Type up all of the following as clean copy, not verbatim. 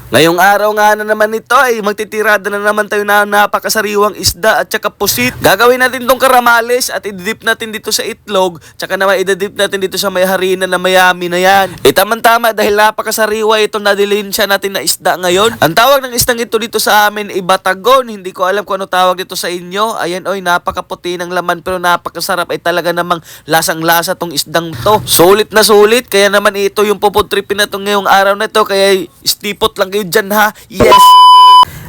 Ngayong araw nga na naman ito ay magtitirada na naman tayo na napakasariwang isda at saka pusit. Gagawin natin tong karamales at ididip natin dito sa itlog. Tsaka naman ididip natin dito sa may harina na mayami na yan. Tama-tama dahil napakasariwa itong nadilinsya natin na isda ngayon. Ang tawag ng isdang ito dito sa amin ay batagon. Hindi ko alam kung ano tawag dito sa inyo. Ayan oy, napakaputi ng laman pero napakasarap. Ay talaga namang lasang-lasa tong isdang to. Sulit na sulit. Kaya naman ito yung puputripin na to ngayong araw na to. Kaya stipot lang kayo dyan ha. Yes!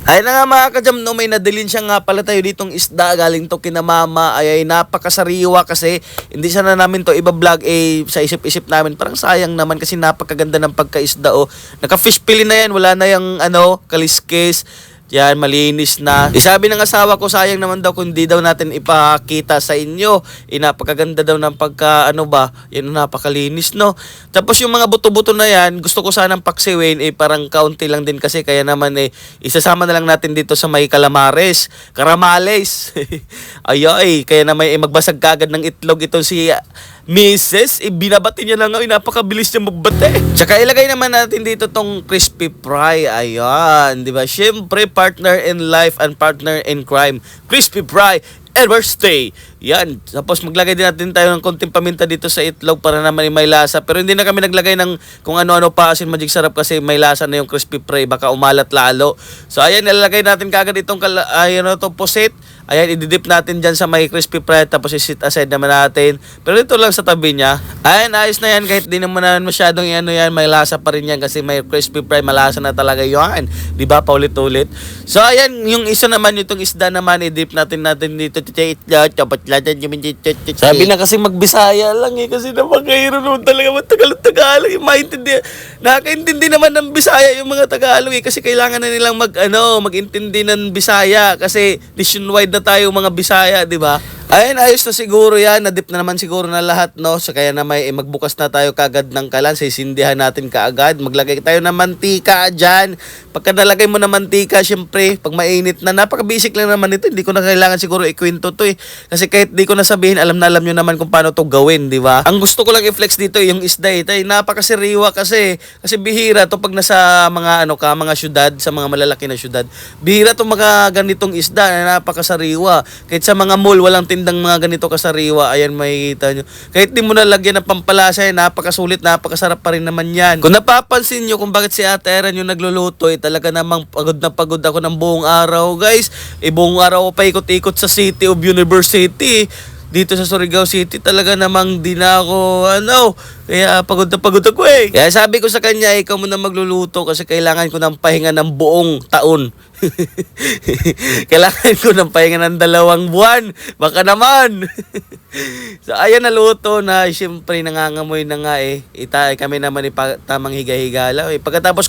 Ay na nga mga kajam, no, may nadilin siya nga pala tayo ditong isda galing to kina mama. Ay napakasariwa kasi hindi sana namin to iba-vlog sa isip-isip namin. Parang sayang naman kasi napakaganda ng pagkaisda oh. Naka-fish pili na yan, wala na yung kaliskis. Yan, malinis na. Sabi ng asawa ko, sayang naman daw kung di daw natin ipakita sa inyo. Napakaganda daw ng yan napakalinis, no? Tapos yung mga buto-buto na yan, gusto ko sanang paksiwin, parang kaunti lang din kasi, kaya naman isasama na lang natin dito sa may karamales. Ay, kaya naman magbasag kagad ng itlog ito si Mrs. Binabati niya lang napakabilis niya magbate. Tsaka ilagay naman natin dito tong crispy fry. Ayan, di ba? Siyempre, partner in life and partner in crime. Crispy fry, ever stay. Yan. Tapos maglagay din natin tayo ng konting paminta dito sa itlog para naman may lasa. Pero hindi na kami naglagay ng kung ano-ano pa kasi magic sarap kasi may lasa na yung crispy fry. Baka umalat lalo. So ayan, ilalagay natin kagad itong pusit. Ayan, ididip natin dyan sa may crispy fry. Tapos isit aside naman natin. Pero ito lang sa tabi niya. Ayan, ayos na yan. Kahit di naman na masyadong yan. May lasa pa rin yan kasi may crispy fry. Malasa na talaga yan. Diba? Paulit-ulit. So ayan, yung isa naman, itong isda naman, idip natin dito. Sabi na kasi magbisaya lang kasi napakahirap naman talaga Tagalog. Nakakaintindi naman ng Bisaya yung mga Tagalog kasi kailangan na nilang mag-intindi ng Bisaya kasi nationwide na tayo mga Bisaya, di ba? Ayun, ayos na siguro yan. Nadip na naman siguro na lahat, no? So, kaya na magbukas na tayo kagad ng kalan. Sisindihan natin kaagad. Maglagay tayo ng mantika dyan. Pagka nalagay mo ng mantika, syempre, pag mainit na, napaka-basic lang naman ito. Hindi ko na kailangan siguro ikwento to Kasi kahit di ko na sabihin, alam nyo naman kung paano to gawin, di ba? Ang gusto ko lang i-flex dito, yung isda napakasiriwa kasi bihira to pag nasa mga mga syudad, sa mga malalaki na syudad. Bihira to mga ganitong isda na napakasariwa. Kahit sa mga mall, walang tindang mga ganito kasariwa. Ayan, makikita nyo. Kahit di mo na lagyan ng pampalasa, napakasulit, napakasarap pa rin naman yan. Kung napapansin nyo kung bakit si Ate Eran yung nagluluto, talaga namang pagod na pagod ako ng buong araw, guys. Buong araw ako pa ikot-ikot sa City of University. Dito sa Surigao City, talaga namang di na ako, kaya pagod na pagod ako Kaya sabi ko sa kanya, ikaw muna magluluto kasi kailangan ko ng pahinga ng buong taon. Kailangan ko ng pahinga ng 2 buwan. Baka naman. So, ayan, naluto na. Siyempre, nangangamoy na nga kami naman tamang higa-higa lang Pagkatapos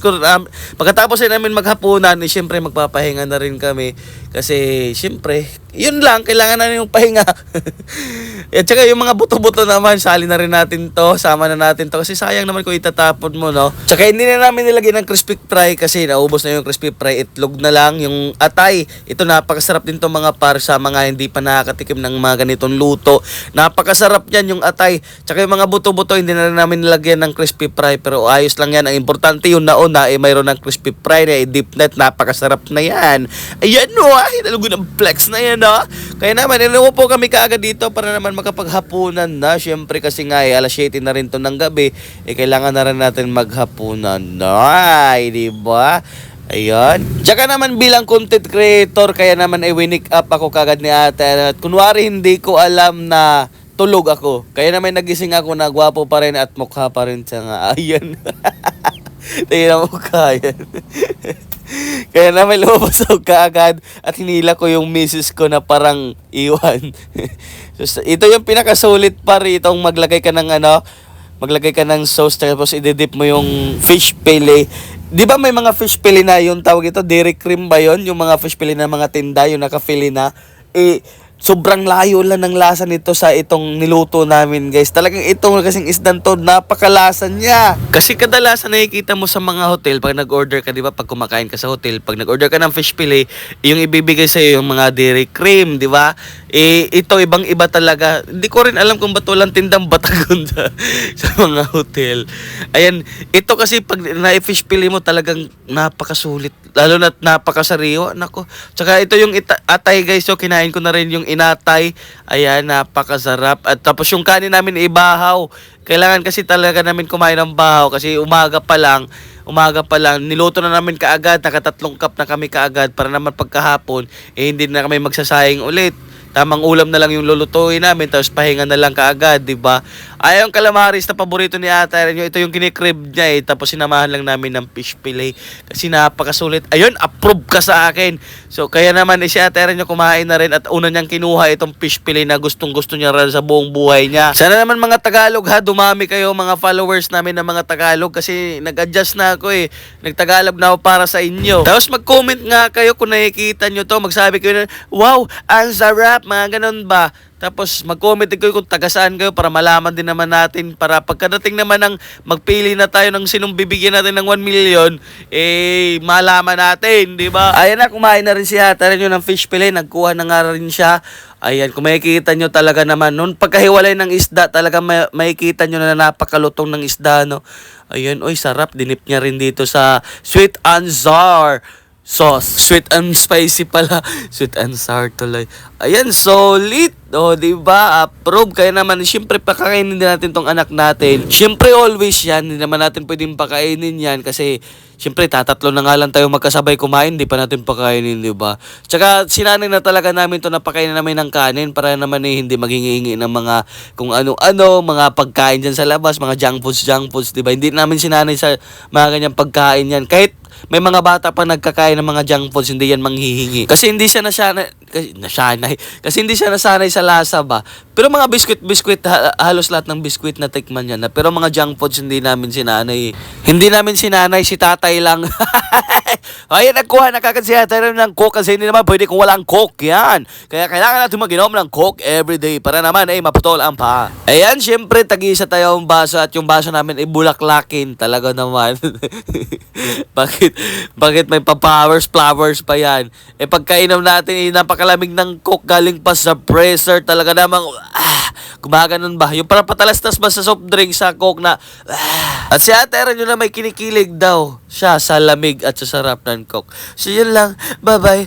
namin maghapunan, siyempre, magpapahinga na rin kami. Kasi, siyempre, yun lang. Kailangan na yung pahinga. At saka yung mga buto-buto naman, sali na rin natin to. Sama na natin to. Kasi sayang naman kung itatapon mo, no? Tsaka hindi na namin nilagay ng crispy fry kasi naubos na yung crispy fry. Itlog na lang. Yung atay, ito napakasarap din to mga par sa mga hindi pa nakakatikim ng mga ganitong luto. Napakasarap yan yung atay. Tsaka yung mga buto-buto, hindi na rin namin nilagyan ng crispy fry. Pero ayos lang yan. Ang importante yung nauna, mayroon ng crispy fry na deep net. Napakasarap na yan. Ayan o, hinalugo ng flex na yan Kaya naman, po kami kaagad dito para naman makapaghapunan na. Siyempre kasi nga alas 7 na rin to ng gabi. Kailangan na rin natin maghapunan na. Diba? Ayun. Tsaka naman bilang content creator, kaya naman winick up ako kagad ni Ate. At kunwari hindi ko alam na tulog ako. Kaya naman nagising ako na gwapo pa rin at mukha pa rin siya nga. Ayan. Tingnan mo kaya. Kaya naman lumabas ako kaagad at hinila ko yung misis ko na parang iwan. So, ito yung pinakasulit pa rin itong maglagay ka ng sauce tapos ididip mo yung fish fillet. Di ba may mga fish fillet na yung tawag ito, dairy cream ba yun? Yung mga fish fillet na mga tinda, yung naka-fillet na. sobrang layo lang ng lasa nito sa itong niluto namin, guys. Talagang itong kasing isdan to, napakalasa niya. Kasi kadalasan nakikita mo sa mga hotel, pag nag-order ka, di ba, pag kumakain ka sa hotel, pag nag-order ka ng fish fillet, yung ibibigay sa yung mga dairy cream, di ba? Ito, ibang-iba talaga. Hindi ko rin alam kung ba't walang tindang batagon sa mga hotel. Ayan, ito kasi pag na-fish fillet mo, talagang napakasulit. Lalo na napakasariwa. Nako. Tsaka ito yung atay, guys. So, kinain ko na rin yung inatay. Ayan, napakasarap. At tapos yung kanin namin ibahaw. Kailangan kasi talaga namin kumain ng bahaw kasi umaga pa lang, niluto na namin kaagad, nakatatlong cup na kami kaagad para naman pagkahapon, hindi na kami magsasayang ulit. Tamang ulam na lang yung lulutuin namin, tapos pahinga na lang kaagad, di ba? Ay, yung calamaris na paborito ni Ate Ren, ito yung kinikrib niya tapos sinamahan lang namin ng fish fillet kasi napakasulit. Ayun, approve ka sa akin. So, kaya naman si Ate Ren yung kumain na rin at una niyang kinuha itong fish fillet na gustong-gusto niya rin sa buong buhay niya. Sana naman mga Tagalog ha, dumami kayo mga followers namin ng mga Tagalog kasi nag-adjust na ako Nagtagalog na ako para sa inyo. Tapos mag-comment nga kayo kung nakikita nyo to, magsabi kayo na, wow, ang sarap, mga ganun ba? Tapos mag-comment din kayo kung taga-saan kayo para malaman din naman natin, para pagkadating naman ng magpili na tayo ng sinong bibigyan natin ng 1 million, malaman natin, di ba? Ayan na, kumain na rin siya. Tara nyo ng fish fillet, nagkuha na nga rin siya. Ayan, kung makikita nyo talaga naman, noon pagkahiwalay ng isda, talaga makikita nyo na napakalutong ng isda, no? Ayan, oy, sarap. Dinip niya rin dito sa sweet and sour sauce. Sweet and spicy pala. Sweet and sour tuloy. Ayan, solid. O, diba? Approve. Kaya naman, syempre, pakainin din natin tong anak natin. Syempre, always yan. Hindi naman natin pwedeng pakainin yan kasi, syempre, tatatlo na nga lang tayo magkasabay kumain. Di pa natin pakainin, diba? Tsaka, sinanay na talaga namin to na pakainin namin ng kanin para naman hindi maghingi ng mga kung ano-ano, mga pagkain dyan sa labas, mga junk foods, diba? Hindi namin sinanay sa mga ganyang pagkain yan. Kahit may mga bata pa nagkakain ng mga junk foods, hindi yan manghihingi. Kasi hindi siya kasi hindi siya nasanay sa lasa ba. Pero mga biskwit, halos lahat ng biskwit na tikman niya na. Pero mga junk foods hindi namin sinanay. Hindi namin sinanay, si tatay lang. Ay, nagkuha na kagad si tatay ng coke kasi hindi naman pwede kung walang coke yan. Kaya kailangan natin mag-inom ng coke everyday para naman maputol ang paa. Ayan, syempre, tag-isa tayo ang baso at yung baso namin bulaklakin. Talaga naman. Bakit may flowers pa yan? Pagkainom natin, napakalamig ng coke galing pa sa freezer. Talaga namang, gumaganon ba? Yung parang patalastas ba sa soft drink sa coke na, At si Ate Ren yun na may kinikilig daw siya sa lamig at sa sarap ng coke. So yun lang, bye-bye.